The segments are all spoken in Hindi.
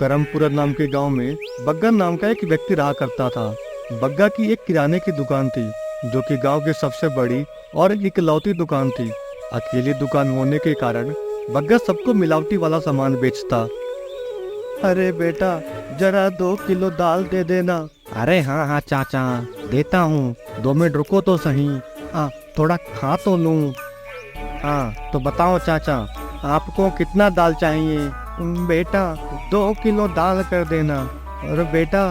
करमपुरा नाम के गांव में बग्गा नाम का एक व्यक्ति रहा करता था। बग्गा की एक किराने की दुकान थी जो कि गांव की सबसे बड़ी और इकलौती दुकान थी। अकेली दुकान होने के कारण बग्गा सबको मिलावटी वाला सामान बेचता। अरे बेटा, जरा 2 किलो दाल दे देना। अरे हाँ हाँ चाचा, देता हूँ, 2 मिनट रुको तो सही। थोड़ा खा तो लूँ। हाँ तो बताओ चाचा, आपको कितना दाल चाहिए? बेटा 2 किलो दाल कर देना। और बेटा,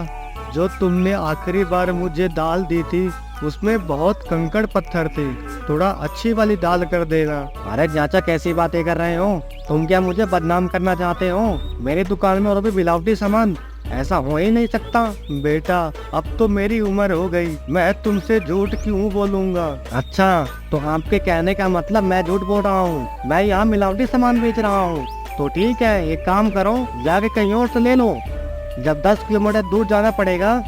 जो तुमने आखिरी बार मुझे दाल दी थी उसमें बहुत कंकड़ पत्थर थे, थोड़ा अच्छी वाली दाल कर देना। अरे चाचा, कैसी बातें कर रहे हो? तुम क्या मुझे बदनाम करना चाहते हो? मेरी दुकान में और भी मिलावटी सामान, ऐसा हो ही नहीं सकता। बेटा, अब तो मेरी उम्र हो गई, मैं तुमसे झूठ क्यों बोलूंगा? अच्छा, तो आपके कहने का मतलब मैं झूठ बोल रहा हूँ, मैं यहाँ मिलावटी सामान बेच रहा हूँ। तो ठीक है, एक काम करो, जाके कहीं और से ले लो। जब 10 किलोमीटर दूर जाना पड़ेगा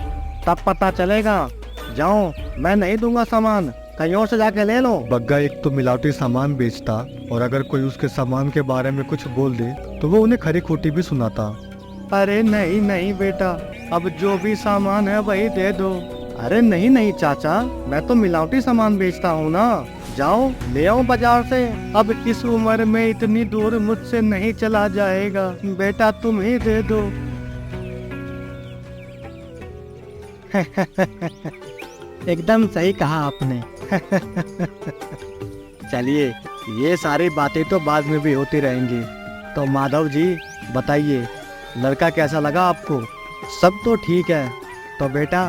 तब पता चलेगा। जाओ, मैं नहीं दूंगा सामान, कहीं और से जाके ले लो। बग्गा एक तो मिलावटी सामान बेचता और अगर कोई उसके सामान के बारे में कुछ बोल दे तो वो उन्हें खरी खोटी भी सुनाता। अरे नहीं नहीं बेटा, अब जो भी सामान है वही दे दो। अरे नहीं नहीं चाचा, मैं तो मिलावटी सामान बेचता हूँ ना। जाओ ले आओ बाजार से, अब इस उम्र में इतनी दूर मुझसे नहीं चला जाएगा। बेटा तुम ही दे दो। एकदम सही कहा आपने। चलिए, ये सारी बातें तो बाद में भी होती रहेंगी। तो माधव जी बताइए, लड़का कैसा लगा आपको? सब तो ठीक है। तो बेटा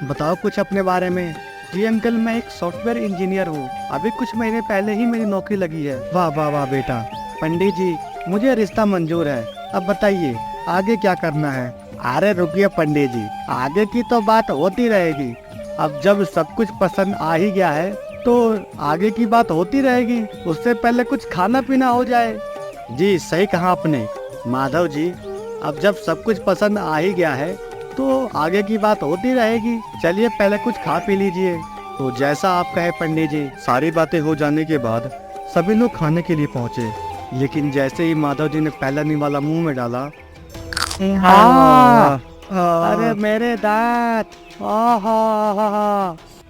बताओ कुछ अपने बारे में। जी अंकल, मैं एक सॉफ्टवेयर इंजीनियर हूँ, अभी कुछ महीने पहले ही मेरी नौकरी लगी है। वाह वाह वाह बेटा। पंडित जी, मुझे रिश्ता मंजूर है, अब बताइए आगे क्या करना है? अरे रुकिए पंडित जी, आगे की तो बात होती रहेगी। अब जब सब कुछ पसंद आ ही गया है तो आगे की बात होती रहेगी, उससे पहले कुछ खाना पीना हो जाए। जी सही कहा आपने माधव जी, अब जब सब कुछ पसंद आ ही गया है तो आगे की बात होती रहेगी। चलिए पहले कुछ खा पी लीजिए। तो जैसा आप कहे पंडित जी। सारी बातें हो जाने के बाद सभी लोग खाने के लिए पहुँचे, लेकिन जैसे ही माधव जी ने पहला निवाला मुंह में डाला, अरे मेरे दांत,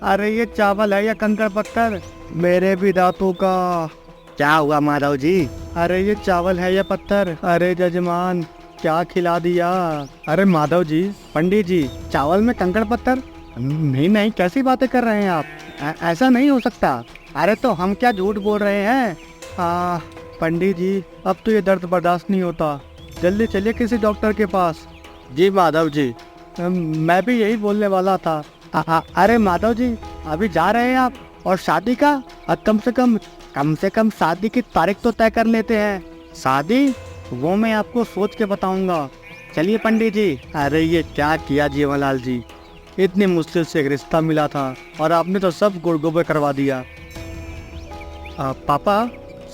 अरे ये चावल है या कंकड़ पत्थर? मेरे भी दांतों का। क्या हुआ माधव जी? अरे ये चावल है या पत्थर? अरे जजमान, क्या खिला दिया? अरे माधव जी, पंडित जी, चावल में कंकड़ पत्थर? नहीं नहीं, कैसी बातें कर रहे हैं आप? ऐसा नहीं हो सकता। अरे तो हम क्या झूठ बोल रहे हैं? पंडित जी, अब तो ये दर्द बर्दाश्त नहीं होता, जल्दी चलिए किसी डॉक्टर के पास। जी माधव जी, मैं भी यही बोलने वाला था। अरे माधव जी, अभी जा रहे हैं आप? और शादी का? कम से कम शादी की तारीख तो तय कर लेते हैं। शादी? वो मैं आपको सोच के बताऊंगा। चलिए पंडित जी। अरे ये क्या किया जीवनलाल जी, इतनी मुश्किल से एक रिश्ता मिला था और आपने तो सब गुड़ गोबर करवा दिया। पापा,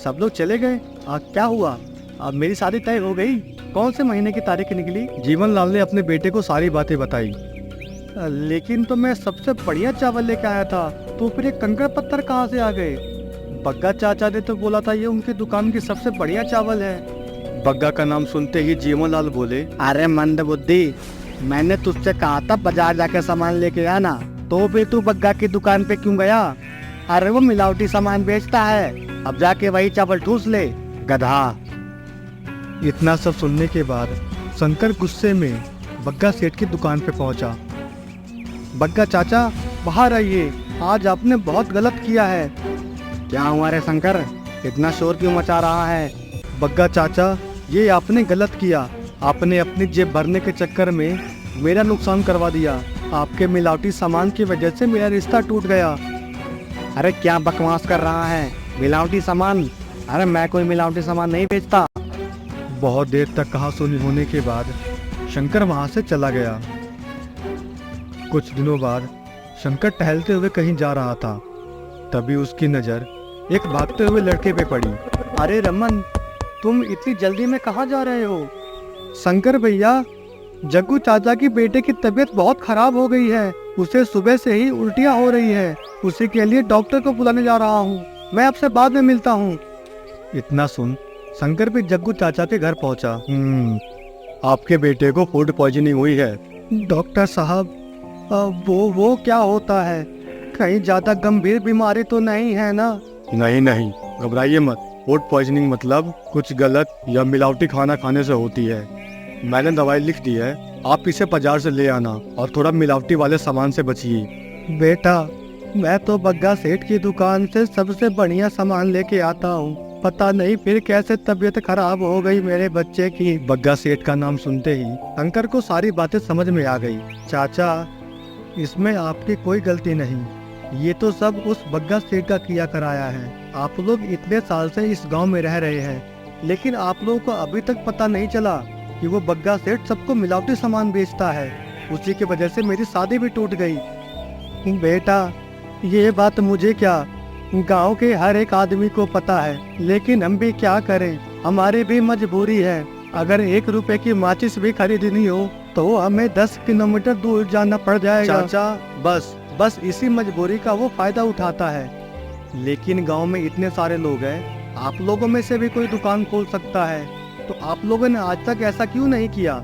सब लोग चले गए? क्या हुआ? अब मेरी शादी तय हो गई? कौन से महीने की तारीख निकली? जीवनलाल ने अपने बेटे को सारी बातें बताई। लेकिन तो मैं सबसे बढ़िया चावल लेके आया था, तो फिर ये कंकड़ पत्थर कहाँ से आ गए? बग्गा चाचा ने तो बोला था ये उनकी दुकान की सबसे बढ़िया चावल है। बग्गा का नाम सुनते ही जीवनलाल बोले, अरे मंद बुद्धि, मैंने तुझसे कहा था बाजार जाके सामान लेके आना, तो भी तू बग्गा की दुकान पे क्यों गया? अरे वो मिलावटी सामान बेचता है, अब जाके वही चावल ठूस ले, गधा। इतना सब सुनने के बाद शंकर गुस्से में बग्गा सेठ की दुकान पे पहुंचा। बग्गा चाचा, बाहर आइए, आज आपने बहुत गलत किया है। क्या हुआ रे शंकर, इतना शोर क्यों मचा रहा है? बग्गा चाचा, ये आपने गलत किया, आपने अपनी जेब भरने के चक्कर में मेरा नुकसान करवा दिया। आपके मिलावटी सामान की वजह से मेरा रिश्ता टूट गया। अरे क्या बकवास कर रहा है? मिलावटी सामान? अरे मैं कोई मिलावटी सामान नहीं बेचता। बहुत देर तक कहासुनी होने के बाद शंकर वहां से चला गया। कुछ दिनों बाद शंकर टहलते हुए कहीं जा रहा था, तभी उसकी नजर एक भागते हुए लड़के पे पड़ी। अरे रमन, तुम इतनी जल्दी में कहाँ जा रहे हो? शंकर भैया, जग्गू चाचा की बेटे की तबीयत बहुत खराब हो गई है, उसे सुबह से ही उल्टियाँ हो रही है, उसी के लिए डॉक्टर को बुलाने जा रहा हूँ, मैं आपसे बाद में मिलता हूँ। इतना सुन शंकर भी जग्गू चाचा के घर पहुंचा। आपके बेटे को फूड पॉइजनिंग हुई है। डॉक्टर साहब, वो क्या होता है? कहीं ज्यादा गंभीर बीमारी तो नहीं है ना? नहीं नहीं, घबराइए मत। फूड पॉइजनिंग मतलब कुछ गलत या मिलावटी खाना खाने से होती है। मैंने दवाई लिख दी है, आप इसे बाजार से ले आना और थोड़ा मिलावटी वाले सामान से बचिए। बेटा, मैं तो बग्गा सेठ की दुकान से सबसे बढ़िया सामान लेके आता हूँ। पता नहीं फिर कैसे तबीयत खराब हो गई मेरे बच्चे की। बग्गा सेठ का नाम सुनते ही शंकर को सारी बातें समझ में आ गई। चाचा, इसमें आपकी कोई गलती नहीं, ये तो सब उस बग्गा सेठ का किया कराया है। आप लोग इतने साल से इस गांव में रह रहे हैं, लेकिन आप लोगों को अभी तक पता नहीं चला कि वो बग्गा सेठ सबको मिलावटी सामान बेचता है। उसी की वजह से मेरी शादी भी टूट गई। बेटा, ये बात मुझे क्या, गांव के हर एक आदमी को पता है, लेकिन हम भी क्या करें, हमारी भी मजबूरी है। अगर 1 रुपए की माचिस भी खरीदनी हो तो हमें 10 किलोमीटर दूर जाना पड़ जाएगा। चाचा, बस इसी मजबूरी का वो फायदा उठाता है। लेकिन गांव में इतने सारे लोग हैं, आप लोगों में से भी कोई दुकान खोल सकता है, तो आप लोगों ने आज तक ऐसा क्यों नहीं किया?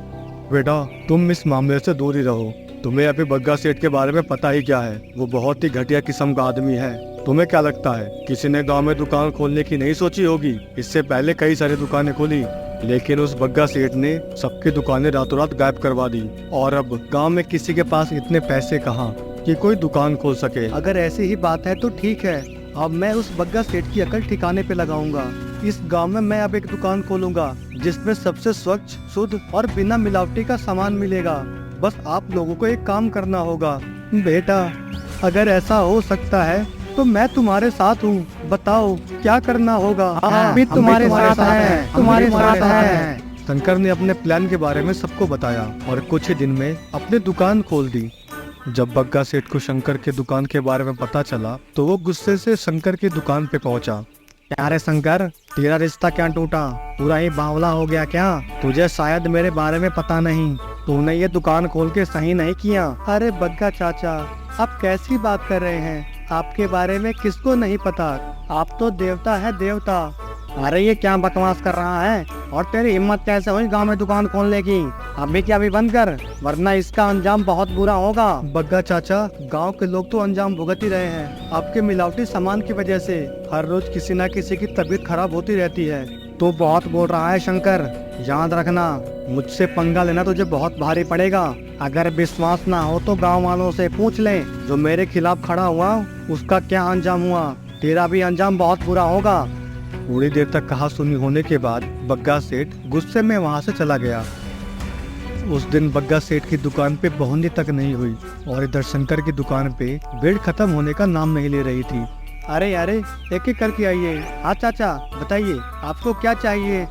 बेटा, तुम इस मामले से दूर ही रहो। तुम्हें अभी बग्गा सेठ के बारे में पता ही क्या है? वो बहुत ही घटिया किस्म का आदमी है। तुम्हें क्या लगता है किसी ने गांव में दुकान खोलने की नहीं सोची होगी? इससे पहले कई सारी दुकानें खोली, लेकिन उस बग्गा सेठ ने सबकी दुकानें रातों रात गायब करवा दी। और अब गांव में किसी के पास इतने पैसे कहाँ कि कोई दुकान खोल सके। अगर ऐसी ही बात है तो ठीक है, अब मैं उस बग्गा सेठ की अकल ठिकाने पे लगाऊंगा। इस गांव में मैं अब एक दुकान खोलूंगा जिसमें सबसे स्वच्छ, शुद्ध और बिना मिलावटी का सामान मिलेगा। बस आप लोगों को एक काम करना होगा। बेटा, अगर ऐसा हो सकता है तो मैं तुम्हारे साथ हूँ, बताओ क्या करना होगा? हम भी तुम्हारे साथ हैं, तुम्हारे साथ हैं। शंकर ने अपने प्लान के बारे में सबको बताया और कुछ ही दिन में अपनी दुकान खोल दी। जब बग्गा सेठ को शंकर के दुकान के बारे में पता चला तो वो गुस्से से शंकर की दुकान पे पहुंचा। क्या रे शंकर, तेरा रिश्ता क्या टूटा? पूरा ही बावला हो गया क्या? तुझे शायद मेरे बारे में पता नहीं, तूने ये दुकान खोल के सही नहीं किया। अरे बग्गा चाचा, आप कैसी बात कर रहे हैं? आपके बारे में किसको नहीं पता? आप तो देवता है, देवता। अरे ये क्या बकवास कर रहा है? और तेरी हिम्मत कैसे हुई गांव में दुकान खोलने की? अभी क्या अभी बंद कर, वरना इसका अंजाम बहुत बुरा होगा। बग्गा चाचा, गांव के लोग तो अंजाम भुगत ही रहे हैं आपके मिलावटी सामान की वजह से। हर रोज किसी न किसी की तबीयत खराब होती रहती है। तू बहुत बोल रहा है शंकर, याद रखना मुझसे पंगा लेना तुझे बहुत भारी पड़ेगा। अगर विश्वास ना हो तो गांव वालों से पूछ ले, जो मेरे खिलाफ खड़ा हुआ उसका क्या अंजाम हुआ। तेरा भी अंजाम बहुत बुरा होगा। थोड़ी देर तक कहा सुनी होने के बाद बग्गा सेठ गुस्से में वहां से चला गया। उस दिन बग्गा सेठ की दुकान पे पहुंचने तक नहीं हुई और इधर शंकर की दुकान पे भीड़ खत्म होने का नाम नहीं ले रही थी। अरे एक एक करके आइए। हाँ चाचा, बताइए आपको क्या चाहिए?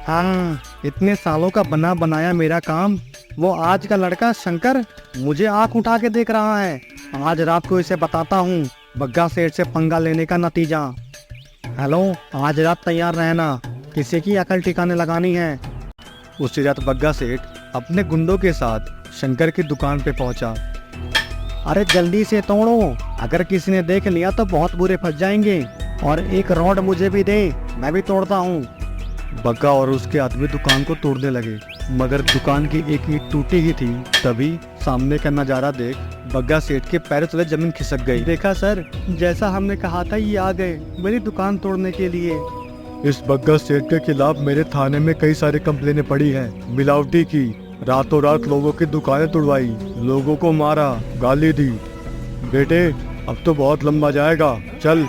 हाँ, इतने सालों का बना बनाया मेरा काम वो आज का लड़का शंकर मुझे आंख उठा के देख रहा है। आज रात को इसे बताता हूँ बग्गा सेठ से पंगा लेने का नतीजा। हेलो, आज रात तैयार रहना, किसी की अकल ठिकाने लगानी है। उसी रात बग्गा सेठ अपने गुंडों के साथ शंकर की दुकान पे पहुंचा। अरे जल्दी से तोड़ो, अगर किसी ने देख लिया तो बहुत बुरे फंस जाएंगे। और एक रॉड मुझे भी दे, मैं भी तोड़ता हूँ। बग्गा और उसके आदमी दुकान को तोड़ने लगे, मगर दुकान की एक ईंट टूटी ही थी। तभी सामने का नजारा देख बग्गा सेठ के पैरों तले जमीन खिसक गई। देखा सर, जैसा हमने कहा था ये आ गए मेरी दुकान तोड़ने के लिए। इस बग्गा सेठ के खिलाफ मेरे थाने में कई सारी कंप्लेनें पड़ी हैं, मिलावटी की, रातों रात लोगों की दुकानें तोड़वाई, लोगों को मारा, गाली दी। बेटे, अब तो बहुत लंबा जाएगा, चल।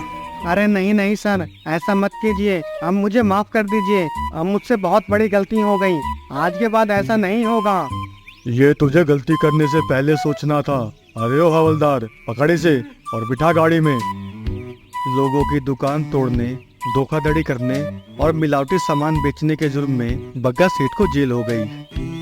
अरे नहीं सर, ऐसा मत कीजिए, अब मुझे माफ कर दीजिए। अब मुझसे बहुत बड़ी गलती हो गई, आज के बाद ऐसा नहीं होगा। ये तुझे गलती करने से पहले सोचना था। अरे ओ हवलदार, पकड़ इसे और बिठा गाड़ी में। लोगों की दुकान तोड़ने, धोखाधड़ी करने और मिलावटी सामान बेचने के जुर्म में बग्गा सेठ को जेल हो गई।